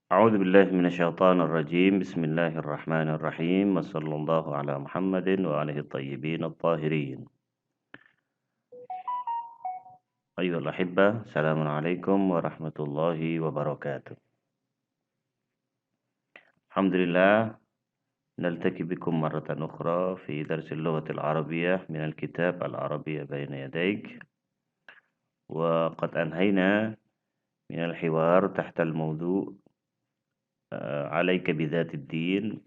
أعوذ بالله من الشيطان الرجيم بسم الله الرحمن الرحيم وصلى الله على محمد وآله الطيبين الطاهرين أيها الأحبة السلام عليكم ورحمة الله وبركاته الحمد لله نلتقي بكم مرة أخرى في درس اللغة العربية من الكتاب العربية بين يديك وقد أنهينا من الحوار تحت الموضوع عليك بذات الدين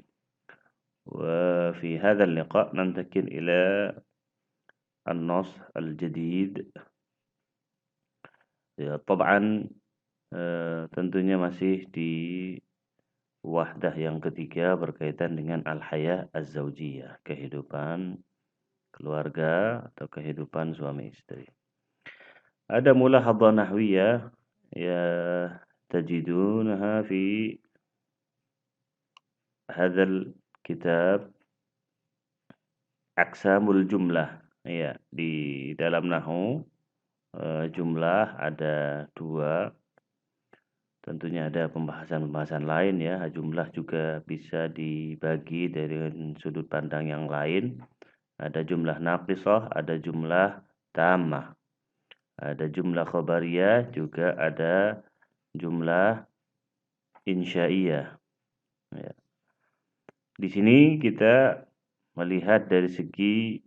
وفي هذا اللقاء ننتقل إلى النص الجديد ya tab'an tentunya masih di wahdah yang ketiga berkaitan dengan al-hayah az-zawjiyah, kehidupan keluarga atau kehidupan suami istri. Ada mulahadhah nahwiyah ya tajidunaha fi hadzal kitab aqsamul jumlah. Ya, di dalam nahwu jumlah ada dua. Tentunya ada pembahasan-pembahasan lain ya. Jumlah juga bisa dibagi dari sudut pandang yang lain. Ada jumlah naqisah, ada jumlah tammah. Ada jumlah khabariyah, juga ada jumlah insya'iyah. Ya. Di sini kita melihat dari segi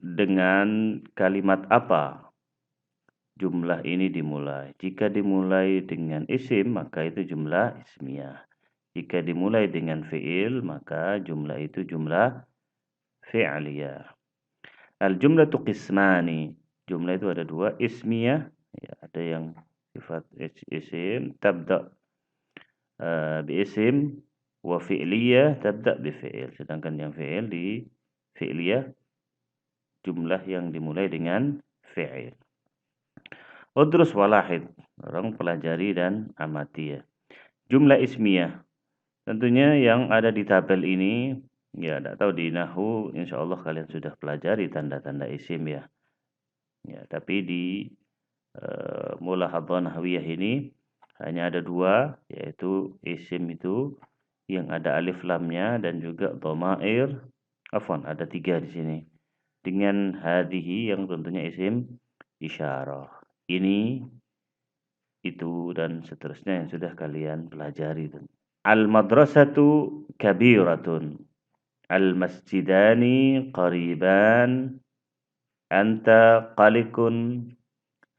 dengan kalimat apa jumlah ini dimulai. Jika dimulai dengan isim, maka itu jumlah ismiyah. Jika dimulai dengan fi'il, maka jumlah itu jumlah fi'liyah. Al-jumlatu qismani. Jumlah itu ada dua, ismiyah, ya, ada yang sifat isim, tabda bi-isim, wa fi'liyah, tabda bi-fi'il. Sedangkan yang fi'il di fi'liyah, jumlah yang dimulai dengan fi'il. Udrus walahid, orang pelajari dan amati ya. Jumlah ismiyah, tentunya yang ada di tabel ini, ya tidak tahu di nahwu, insyaallah kalian sudah pelajari tanda-tanda isim ya. Ya, tapi di mulahadhah nahwiyah ini hanya ada dua, yaitu isim itu yang ada alif lamnya dan juga dhamair. Afwan, ada tiga di sini. Dengan hadhihi yang tentunya isim isyarah. Ini, itu, dan seterusnya yang sudah kalian pelajari. Al-madrasatu kabiratun. Al-masjidani qariban. Anta qalikun.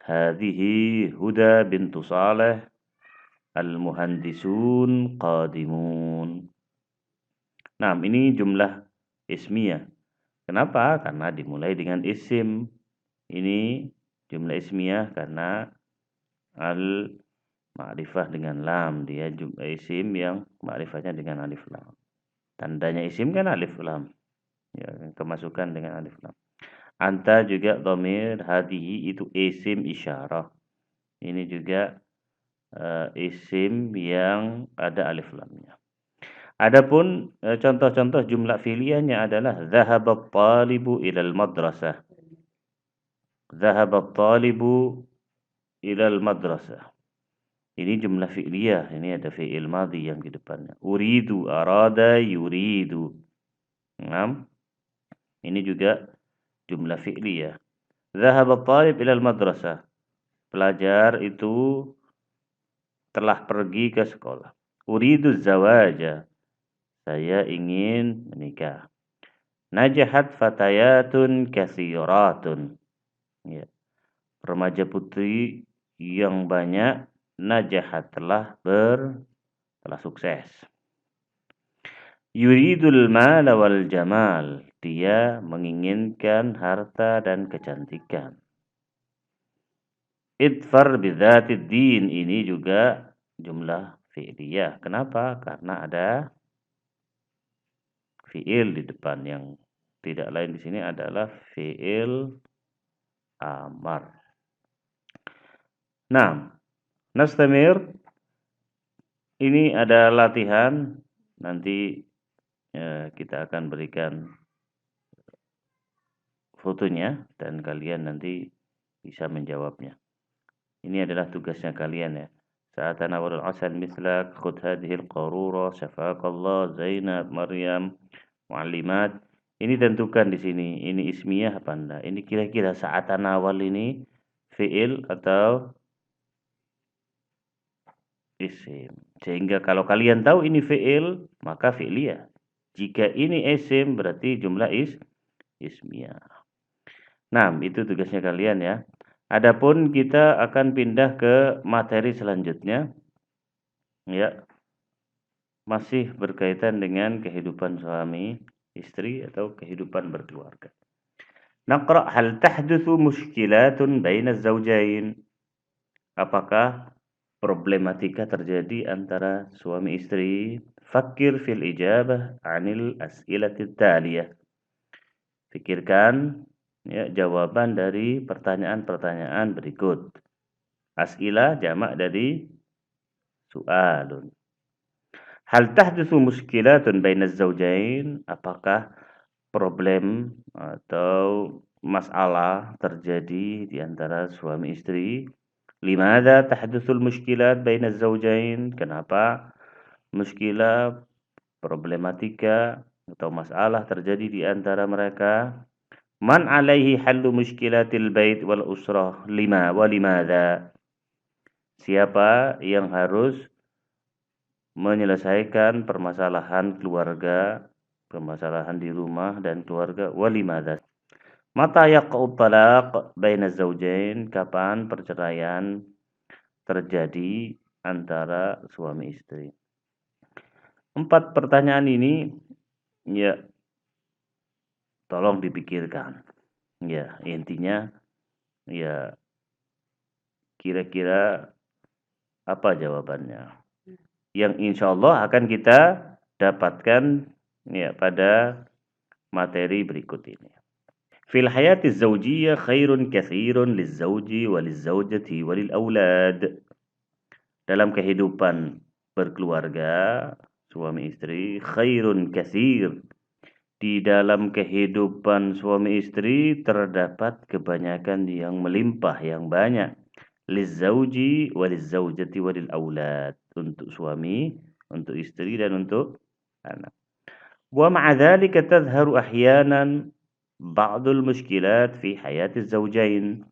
Hadhihi Huda bintu Saleh. Al-muhandisun qadimun. Nah, ini jumlah ismiyah. Kenapa? Karena dimulai dengan isim. Ini jumlah ismiyah karena al-ma'rifah dengan lam. Dia jumlah isim yang ma'rifahnya dengan alif lam. Tandanya isim kan alif lam. Ya, kemasukan dengan alif lam. Anta juga dhamir, hadihi itu isim isyarah. Ini juga isim yang ada alif lamnya. Adapun contoh-contoh jumlah fi'liyahnya adalah dhahabat talibu ilal madrasah. Dhahabat talibu ilal madrasah. Ini jumlah fi'liyah, ini ada fi'il madhi yang di depannya. Uridu, arada, yuridu. Nah, ini juga jumlah fi'liyah. Dhahabat talib ilal madrasah. Pelajar itu telah pergi ke sekolah. Uridu zawaja. Saya ingin menikah. Najahat fatayatun kathiratun. Ya. Remaja putri yang banyak najahat telah sukses. Yuridul mala wal jamal. Dia menginginkan harta dan kecantikan. Idfar bidzatid din. Ini juga jumlah fi'liyah. Kenapa? Karena ada fi'il di depan, yang tidak lain di sini adalah fi'il amar. Nah, nastamir. Ini ada latihan. Nanti kita akan berikan fotonya dan kalian nanti bisa menjawabnya. Ini adalah tugasnya kalian ya. سأتناول العسل مثلك خذ هذه القارورة شفاك الله Zainab Maryam muallimat. Ini tentukan di sini, ini ismiyah apa enggak? Ini kira-kira sa'atanawal ini fi'il atau isim. Sehingga kalau kalian tahu ini fi'il, maka fi'liyah. Jika ini isim berarti jumlah ismiyah. Nah, itu tugasnya kalian ya. Adapun kita akan pindah ke materi selanjutnya. Ya, masih berkaitan dengan kehidupan suami, istri atau kehidupan berkeluarga. Naqra hal tahdutsu mushkilatun baina az-zawjain. Apakah problematika terjadi antara suami istri? Fakir fil ijabah 'anil as'ilati taliyah. Pikirkan ya jawaban dari pertanyaan-pertanyaan berikut. As'ilah jamak dari su'alun. Hal tahdutsu mushkilatun baina az-zawjain? Apakah problem atau masalah terjadi di antara suami istri? Limadza tahdutsul mushkilat baina az-zawjain? Kenapa muskilah, problematika atau masalah terjadi di antara mereka? Man alaihi hallu muskilatil bait wal usrah lima wa limadza? Siapa yang harus menyelesaikan permasalahan keluarga, permasalahan di rumah dan keluarga, walimadza? Mata yaqa'u talaq baina zawjain? Kapan perceraian terjadi antara suami istri? 4 pertanyaan ini ya tolong dipikirkan. Ya, intinya ya kira-kira apa jawabannya? Yang insyaallah akan kita dapatkan ya pada materi berikut ini. Fil hayati zawjiyah khairun katsirun lizzauji walizaujati walil aulad. Dalam kehidupan berkeluarga, suami istri, khairun katsir. Di dalam kehidupan suami istri terdapat kebanyakan yang melimpah, yang banyak. Lizzauji walizaujati walil aulad. Untuk suami, untuk istri dan untuk anak. Wa ma'a dzalika tadhharu ahyanan ba'dul mushkilat fi hayati zawjain.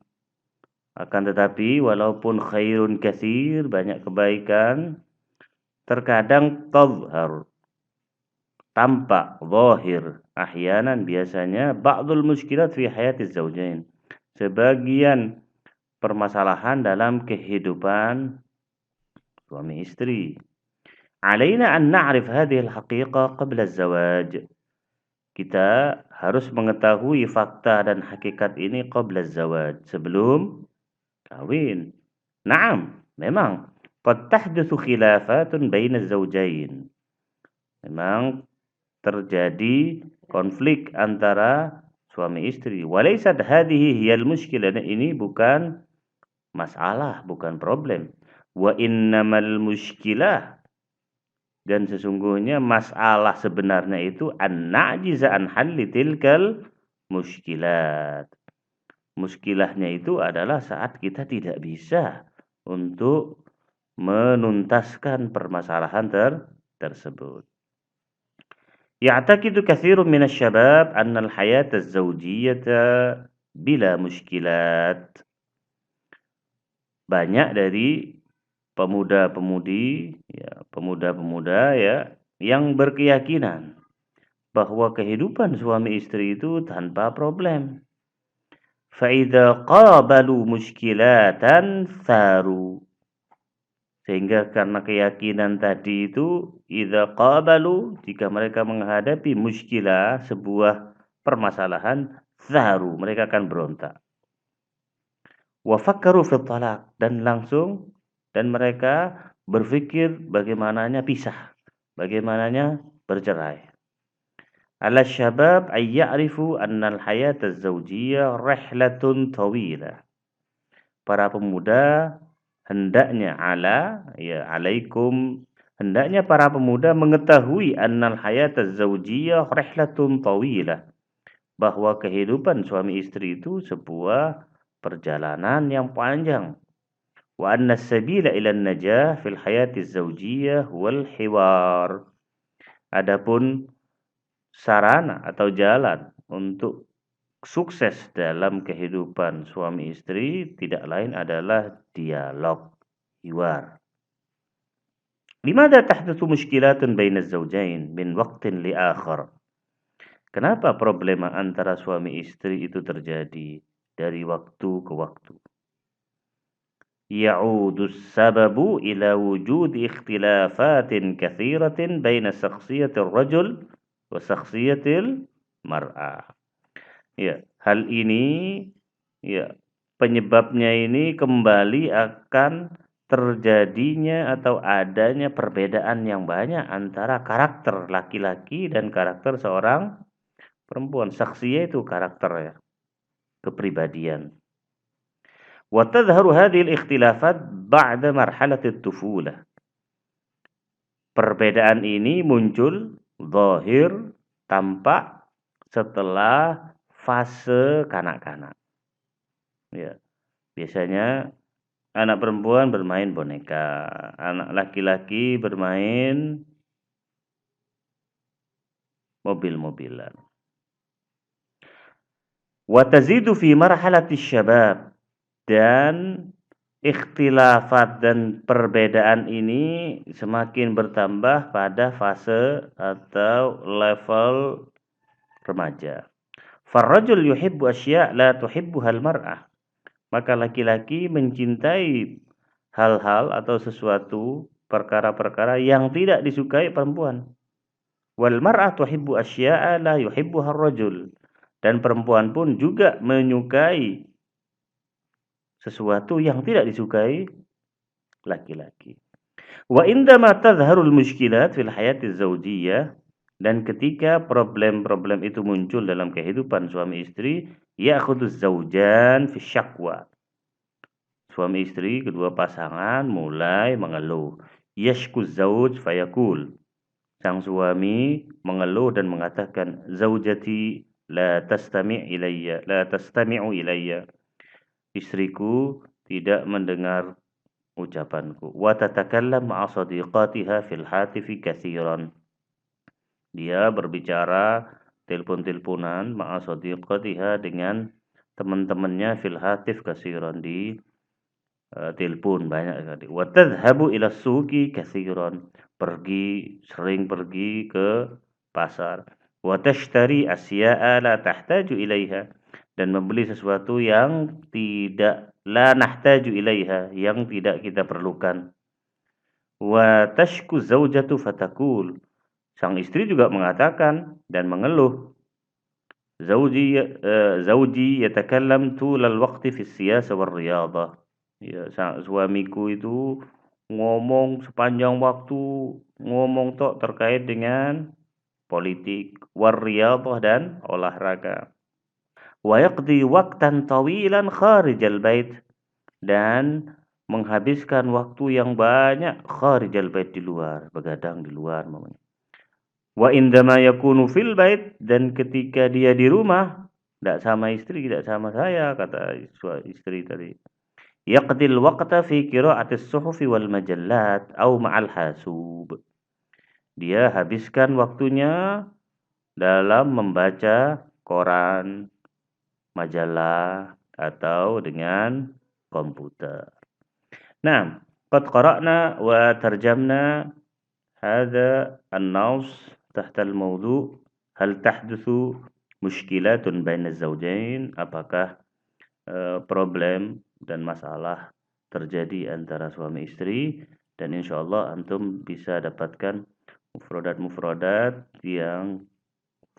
Akan tetapi walaupun khairun katsir, banyak kebaikan, terkadang tadhhar, tampak, zahir, ahyanan biasanya ba'dul mushkilat fi hayati zawjain. Sebagian permasalahan dalam kehidupan suami istri. Alaina an na'rif hadhihi al-haqiqah qabla az-zawaj. Kita harus mengetahui fakta dan hakikat ini qabla az-zawaj, sebelum kawin. Naam, memang qad tahdutsu khilafatun baina az-zawjain. Memang terjadi konflik antara suami istri. Walaysat hadhihi hiyal mushkilah. Ini bukan masalah, bukan problem. Wa innamal mushkilah, dan sesungguhnya masalah sebenarnya itu an-na'jiza an halli tilkal mushkilat. Muskilahnya itu adalah saat kita tidak bisa untuk menuntaskan permasalahan tersebut. Ya'taqidu katsirun minasy-syabab anna al-hayata az-zawjiyyata bila mushkilat. Banyak dari pemuda-pemudi, ya, pemuda-pemuda ya, yang berkeyakinan bahwa kehidupan suami istri itu tanpa problem. Fa'idha qabalu mushkilatan tharu. Sehingga karena keyakinan tadi itu, idza qabalu, jika mereka menghadapi muskilah, sebuah permasalahan, tharu, mereka akan berontak. Wa fakkaru fi talaq, dan mereka berpikir bagaimananya pisah, bagaimananya bercerai. Ala syabab ay ya'rifu anna al-hayata az-zawjiyyah rihlatun tawilah. Para pemuda hendaknya hendaknya para pemuda mengetahui annal hayata az-zawjiyyah rihlatun tawilah, bahwa kehidupan suami istri itu sebuah perjalanan yang panjang. Wa anna as-sabila ila an-najah fil hayati az-zawjiyyah wal hiwar. Adapun sarana atau jalan untuk sukses dalam kehidupan suami istri tidak lain adalah dialog, hiwar. Limadha tahdutsu mushkilatun baina az-zawjayn min waqtin li akhar? Kenapa problema antara suami istri itu terjadi dari waktu ke waktu? Ya'udu as-sababu ila wujudi ikhtilafatin katsiratin baina shakhsiyatir rajul wa shakhsiyatil mar'ah. Ya, hal ini ya penyebabnya ini kembali akan terjadinya atau adanya perbedaan yang banyak antara karakter laki-laki dan karakter seorang perempuan. Shakhsiyah itu karakter ya, kepribadian. Wa tadhharu hadhihi al-ikhtilafat ba'da marhalati at-tufulah. Perbedaan ini muncul zahir, tampak setelah fase kanak-kanak. Ya, biasanya anak perempuan bermain boneka, anak laki-laki bermain mobil-mobilan. Wa tazidu fi marhalati syabab, dan ikhtilafat dan perbedaan ini semakin bertambah pada fase atau level remaja. Farrajul yuhibbu asya' la tuhibbuhal mar'ah. Maka laki-laki mencintai hal-hal atau sesuatu, perkara-perkara yang tidak disukai perempuan. Wal mar'ah tuhibbu asya'a la yuhibbuhar rajul. Dan perempuan pun juga menyukai sesuatu yang tidak disukai laki-laki. Wa indama tadhharul mushkilat fil hayati zawjiyah, dan ketika problem-problem itu muncul dalam kehidupan suami istri, ya'khudhu zawjan fi syakwa. Suami istri kedua pasangan mulai mengeluh. Yashku zawj fayaqul. Sang suami mengeluh dan mengatakan, zaujati la tastami'u ilayya. Istriku tidak mendengar ucapanku. Wa tatakallam ma'a sadiqatiha fil hatifi katsiran. Dia berbicara telepon-teleponan ma'a sadiqatiha dengan teman-temannya fil hatif katsiran, di telepon banyak sekali. Wa tadhhabu ila suqi katsiran. Sering pergi ke pasar. Wa tashtari asya'a la tahtaju ilaiha. Dan membeli sesuatu yang la nahtaju ilaiha, yang tidak kita perlukan. Wa tashku zaujatu fatakul. Sang istri juga mengatakan dan mengeluh. Zauji yatakallam tulal waqti fi siyasa war riyadah. Ya, suamiku itu ngomong sepanjang waktu, ngomong tok terkait dengan politik, war riyadah, dan olahraga. Wa yaqdi waqtan tawilan kharijal bait, dan menghabiskan waktu yang banyak kharijal bait, di luar, begadang di luar namanya. Wa indama yakunu fil bait, dan ketika dia di rumah, tidak sama istri, tidak sama saya, kata istri tadi. Yaqdil waqta fi qira'atis suhufi wal majallat au ma'al hasub. Dia habiskan waktunya dalam membaca koran, majalah, atau dengan komputer. Nah, qad qara'na wa tarjamna hadha an-naws tahta al-mawdu' hal tahdutsu mushkilatun baina az-zawjayn. Apakah problem dan masalah terjadi antara suami istri, dan insyaallah antum bisa dapatkan mufradat-mufradat yang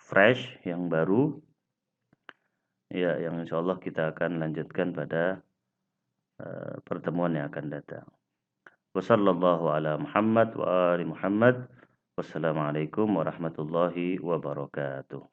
fresh, yang baru ya, yang insyaallah kita akan lanjutkan pada pertemuan yang akan datang. Wassallallahu ala Muhammad wa ali Muhammad. Wassalamualaikum warahmatullahi wabarakatuh.